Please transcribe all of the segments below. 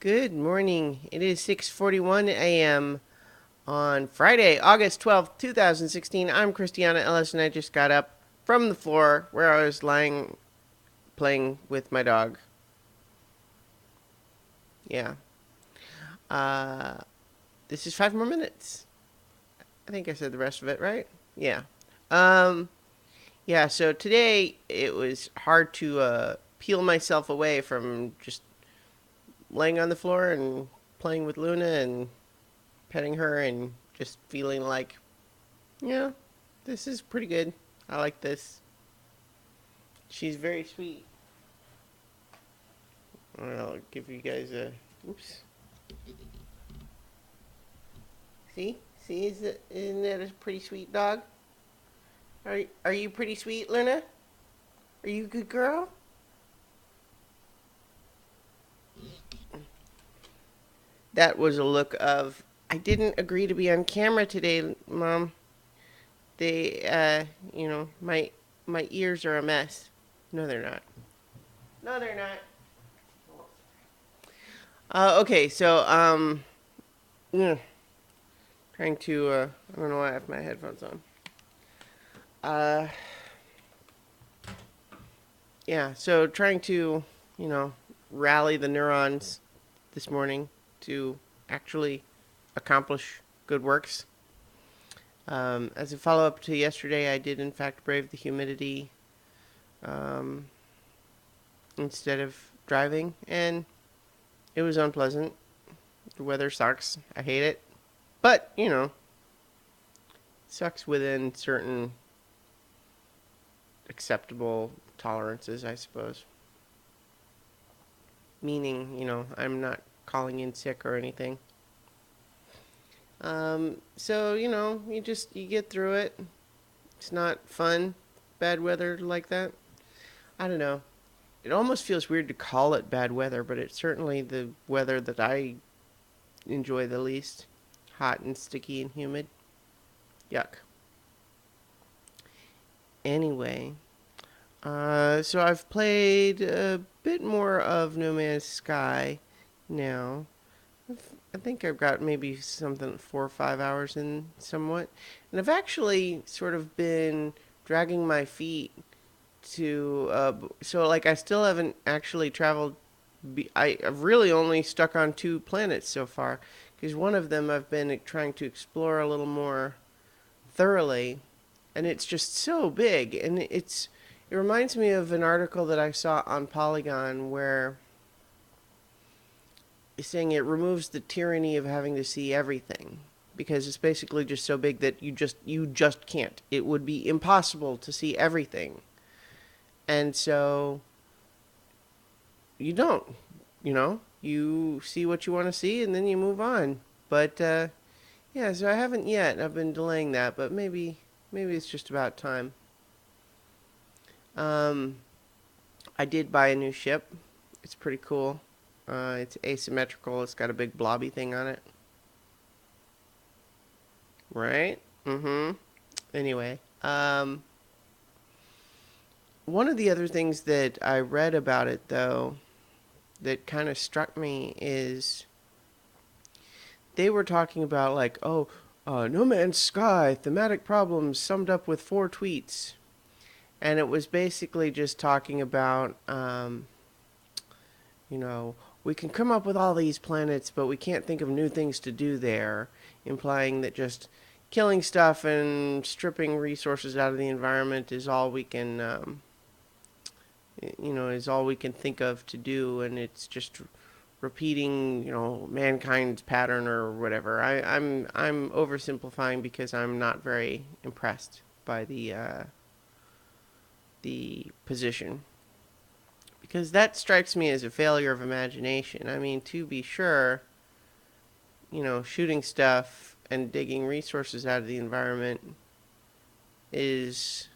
Good morning. It is 6:41 a.m. on Friday, August 12th, 2016. I'm Christiana Ellis, and I just got up from the floor where I was lying playing with my dog. Yeah. Uh, this is 5 more minutes. I think I said the rest of it, right? Yeah. Um, yeah, so today it was hard to peel myself away from just laying on the floor and playing with Luna and petting her and just feeling like, yeah, this is pretty good. I like this. She's very sweet. I'll give you guys a. Oops. See? See? Isn't that a pretty sweet dog? Are you pretty sweet, Luna? Are you a good girl? That was a look of, I didn't agree to be on camera today, Mom. My ears are a mess. No, they're not. No, they're not. Okay, so, yeah, trying to, I don't know why I have my headphones on. Uh, yeah, so trying to, you know, rally the neurons this morning to actually accomplish good works. As a follow up to yesterday, I did in fact brave the humidity um, instead of driving, and it was unpleasant. The weather sucks. I hate it. But, sucks within certain acceptable tolerances, I suppose. Meaning, I'm not calling in sick or anything. So, you get through it. It's not fun, bad weather like that. I don't know. It almost feels weird to call it bad weather, but it's certainly the weather that I enjoy the least. Hot and sticky and humid. Yuck. Anyway, so I've played a bit more of No Man's Sky now. I think I've got maybe something 4 or 5 hours in somewhat. And I've actually sort of been dragging my feet to, so like I still haven't actually traveled. I've really only stuck on 2 planets so far, because one of them I've been trying to explore a little more thoroughly, and it's just so big, and it reminds me of an article that I saw on Polygon where it's saying it removes the tyranny of having to see everything, because it's basically just so big that you just can't. It would be impossible to see everything. And so you don't, you see what you want to see and then you move on. But yeah, so I haven't yet. I've been delaying that, but maybe it's just about time. Um, I did buy a new ship. It's pretty cool. It's asymmetrical. It's got a big blobby thing on it. Right? Mm-hmm. Anyway, one of the other things that I read about it, though, that kind of struck me is they were talking about, like, oh, No Man's Sky, thematic problems summed up with 4 tweets. And it was basically just talking about, you know, we can come up with all these planets, but we can't think of new things to do there, implying that just killing stuff and stripping resources out of the environment is all we can, is all we can think of to do, and it's just repeating, mankind's pattern or whatever. I'm oversimplifying because I'm not very impressed by the position, because that strikes me as a failure of imagination. I mean, to be sure, shooting stuff and digging resources out of the environment is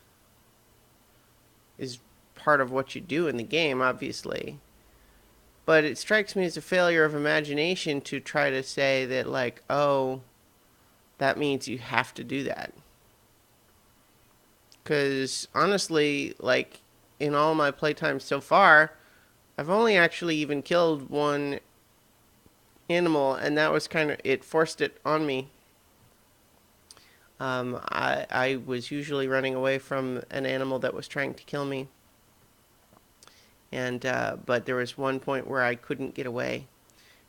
part of what you do in the game, obviously. But it strikes me as a failure of imagination to try to say that, like, oh, that means you have to do that. Because honestly, like, in all my playtime so far, I've only actually even killed one animal, and that was kind of, it forced it on me. I was usually running away from an animal that was trying to kill me, and but there was one point where I couldn't get away,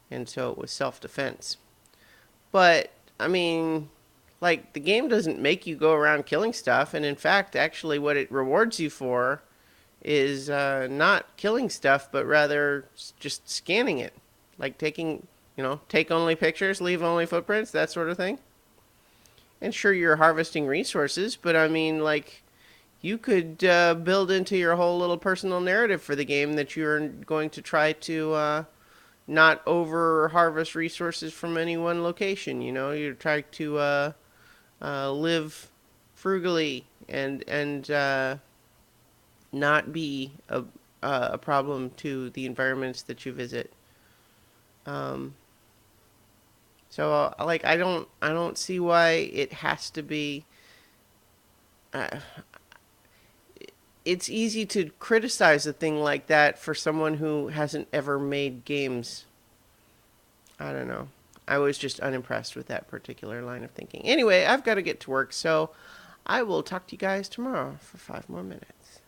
and so it was self-defense. But I mean, like, the game doesn't make you go around killing stuff, and in fact, actually, what it rewards you for is not killing stuff, but rather just scanning it, like taking, take only pictures, leave only footprints, that sort of thing. And sure, you're harvesting resources, but I mean, like, you could build into your whole little personal narrative for the game that you're going to try to not over harvest resources from any one location. You try to live frugally and not be a problem to the environments that you visit. Um, like, I don't see why it has to be. Uh, it's easy to criticize a thing like that for someone who hasn't ever made games. I don't know. I was just unimpressed with that particular line of thinking. Anyway, I've got to get to work, so I will talk to you guys tomorrow for 5 more minutes.